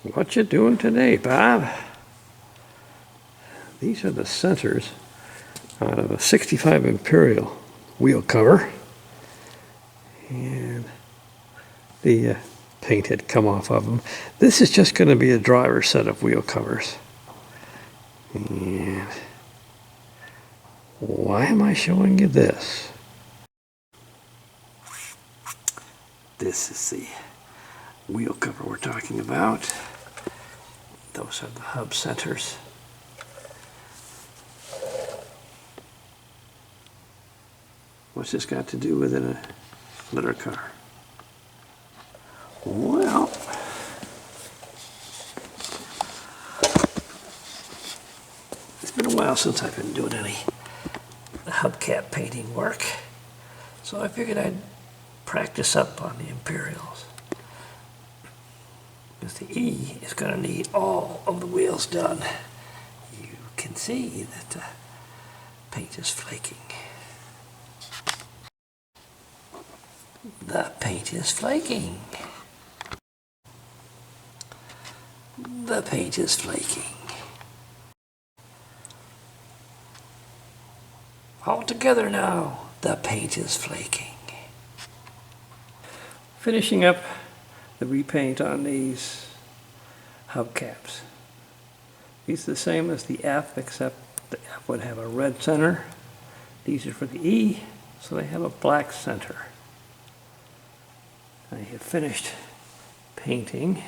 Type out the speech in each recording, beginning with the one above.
What you doing today, Bob? These are the centers out of a 65 Imperial wheel cover. And the paint had come off of them. This is just going to be a driver set of wheel covers. And why am I showing you this? This is the wheel cover we're talking about. Those are the hub centers. What's this got to do with a litter car? Well, it's been a while since I've been doing any hubcap painting work, so I figured I'd practice up on the Imperials. Because the E is going to need all of the wheels done. You can see that the paint is flaking. The paint is flaking. The paint is flaking. All together now, the paint is flaking. Finishing up the repaint on these hubcaps. These are the same as the F, except the F would have a red center. These are for the E, so they have a black center. I have finished painting.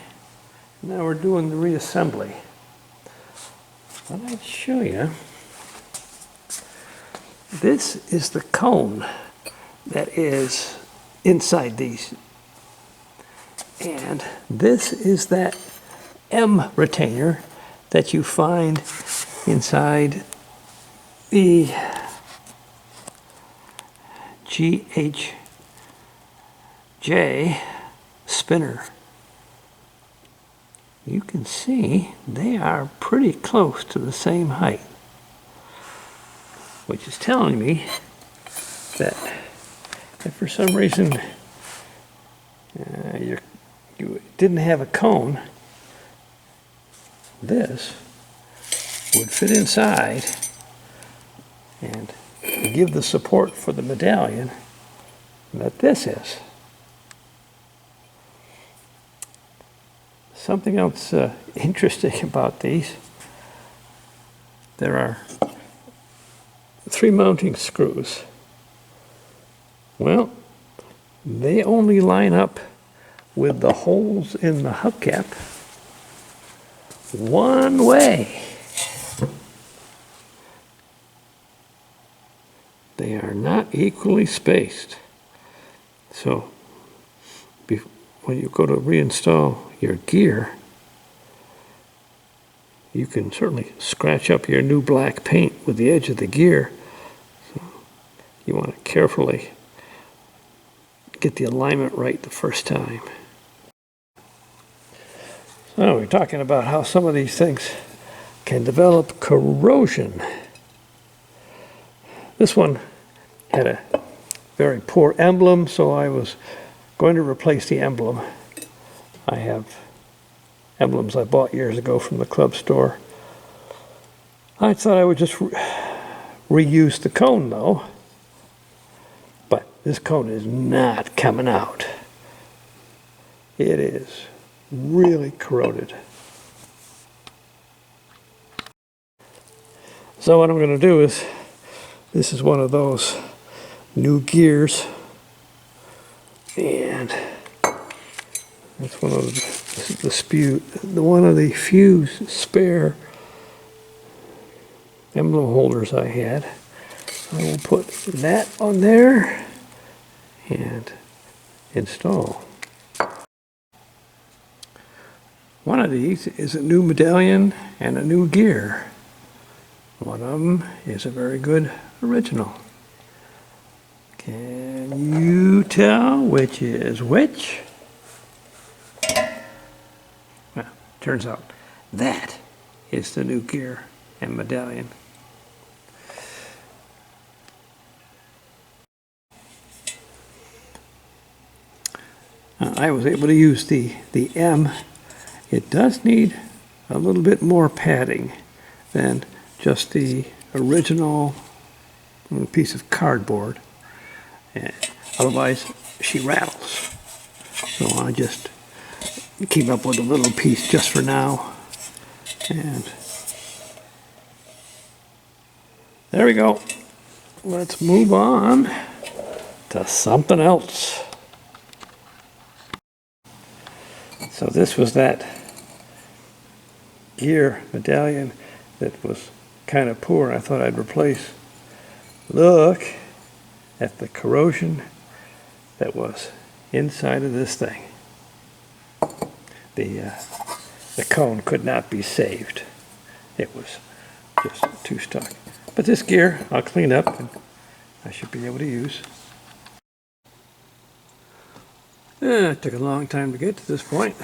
Now we're doing the reassembly. What I'd show you, this is the cone that is inside these. And this is that M retainer that you find inside the GHJ spinner. You can see they are pretty close to the same height, which is telling me that if for some reason you didn't have a cone, this would fit inside and give the support for the medallion that this is. Something else interesting about these, there are 3 mounting screws. Well, they only line up with the holes in the hubcap one way. They are not equally spaced. So when you go to reinstall your gear, you can certainly scratch up your new black paint with the edge of the gear. So you want to carefully get the alignment right the first time. So we're talking about how some of these things can develop corrosion. This one had a very poor emblem, so I was going to replace the emblem. I have emblems I bought years ago from the club store. I thought I would just reuse the cone though, but this cone is not coming out. It is really corroded. So what I'm going to do is, this is one of those new gears, and it's one of one of the few spare emblem holders I had. I will put that on there and install. One of these is a new medallion and a new gear. One of them is a very good original. Can you tell which is which? Well, turns out that is the new gear and medallion. I was able to use the M It does need a little bit more padding than just the original piece of cardboard. And otherwise, she rattles. So I just keep up with a little piece just for now. And there we go. Let's move on to something else. So this was that gear medallion that was kind of poor. I thought I'd replace. Look at the corrosion that was inside of this thing. The cone could not be saved. It was just too stuck. But this gear I'll clean up and I should be able to use. It took a long time to get to this point.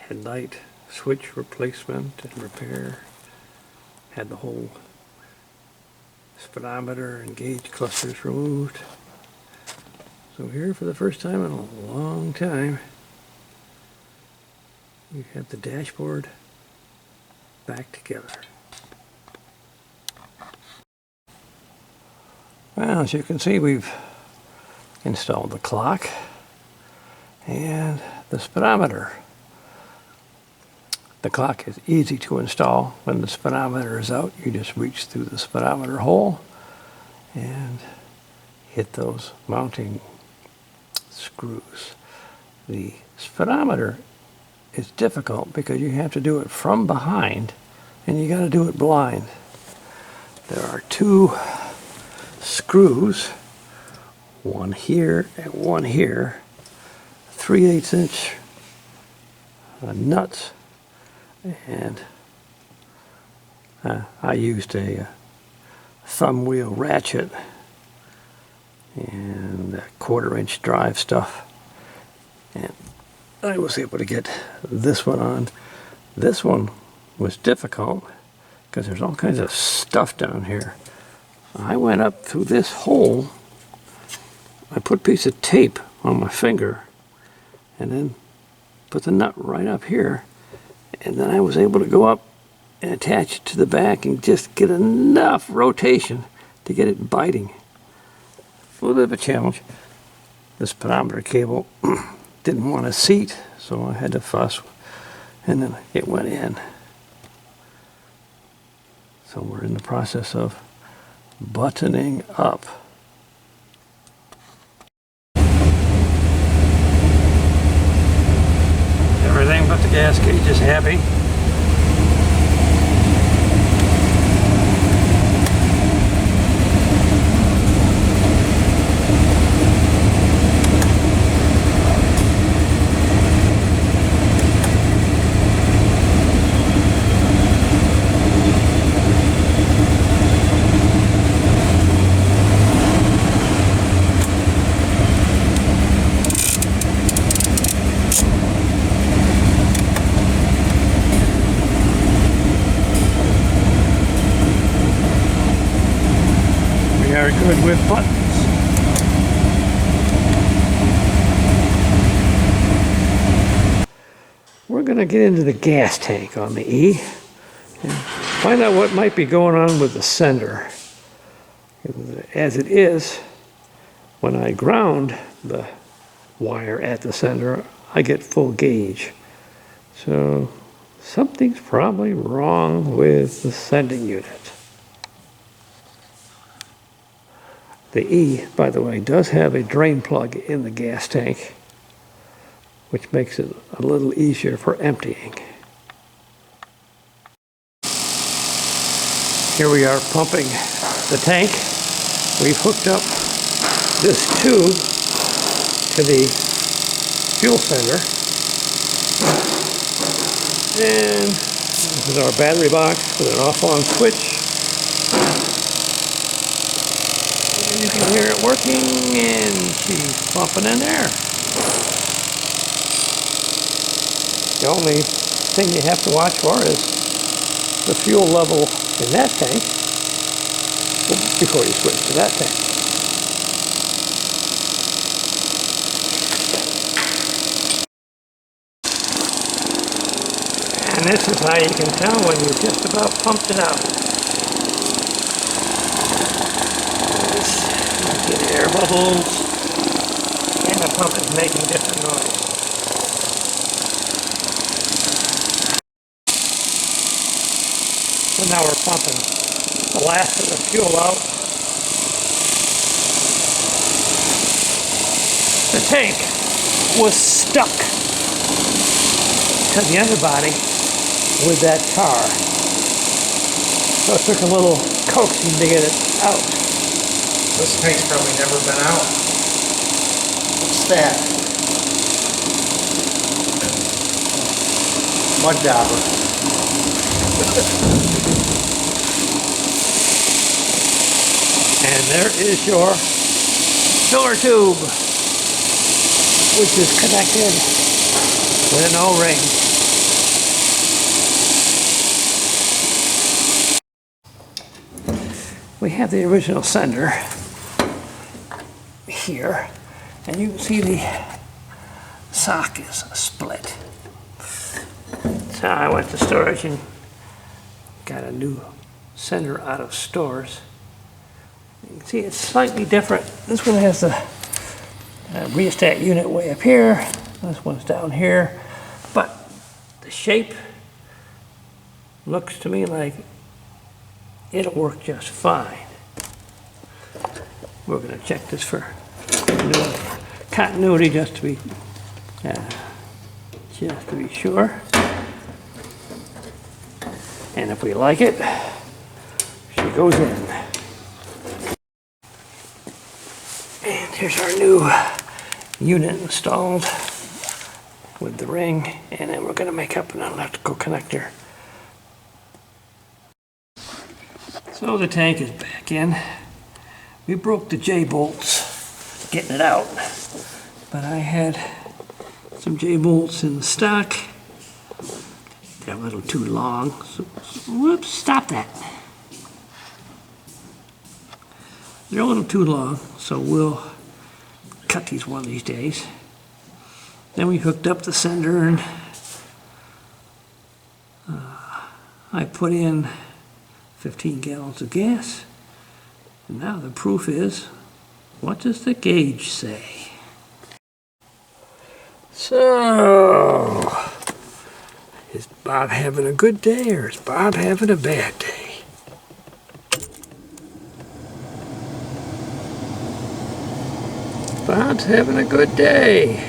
Headlight switch replacement and repair. Had the whole speedometer and gauge clusters removed. So here for the first time in a long time, we have the dashboard back together. Well, as you can see, we've installed the clock and the speedometer. The clock is easy to install. When the speedometer is out, you just reach through the speedometer hole and hit those mounting screws. The speedometer is difficult because you have to do it from behind and you got to do it blind. There are two screws, one here and one here, 3/8 inch nuts, and I used a thumb wheel ratchet and a 1/4 inch drive stuff, and I was able to get this one on. This one was difficult because there's all kinds of stuff down here. I went up through this hole. I put a piece of tape on my finger and then put the nut right up here, and then I was able to go up and attach it to the back and just get enough rotation to get it biting. A little bit of a challenge. The speedometer cable didn't want a seat, so I had to fuss, and then it went in. So we're in the process of buttoning up. Everything but the gas gauge is heavy. Very good with buttons. We're going to get into the gas tank on the E and find out what might be going on with the sender. As it is, when I ground the wire at the sender, I get full gauge. So something's probably wrong with the sending unit. The E, by the way, does have a drain plug in the gas tank, which makes it a little easier for emptying. Here we are pumping the tank. We've hooked up this tube to the fuel sender. And this is our battery box with an off-on switch. You can hear it working, and she's pumping in there. The only thing you have to watch for is the fuel level in that tank before you switch to that tank. this is how you can tell when you just about pumped it out. You get air bubbles, and the pump is making different noise. So now we're pumping the last of the fuel out. The tank was stuck to the underbody with that car. So it took a little coaxing to get it out. This tank's probably never been out. What's that? Mud dauber. And there is your filler tube, which is connected with an O-ring. We have the original sender here, and you can see the sock is split. So I went to storage and got a new sender out of stores. You can see it's slightly different. This one has the rheostat unit way up here. This one's down here. But the shape looks to me like it'll work just fine. We're going to check this for continuity just to be sure. And if we like it, she goes in. And here's our new unit installed with the ring, and then we're going to make up an electrical connector. So the tank is back in. We broke the J-bolts getting it out, but I had some J-bolts in the stock. They're a little too long, so whoops, stop that. They're a little too long, so we'll cut these one of these days. Then we hooked up the sender, and I put in 15 gallons of gas. And now the proof is, what does the gauge say? So, is Bob having a good day, or is Bob having a bad day? Bob's having a good day.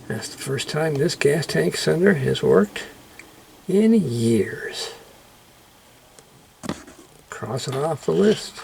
That's the first time this gas tank sender has worked in years. Cross it off the list.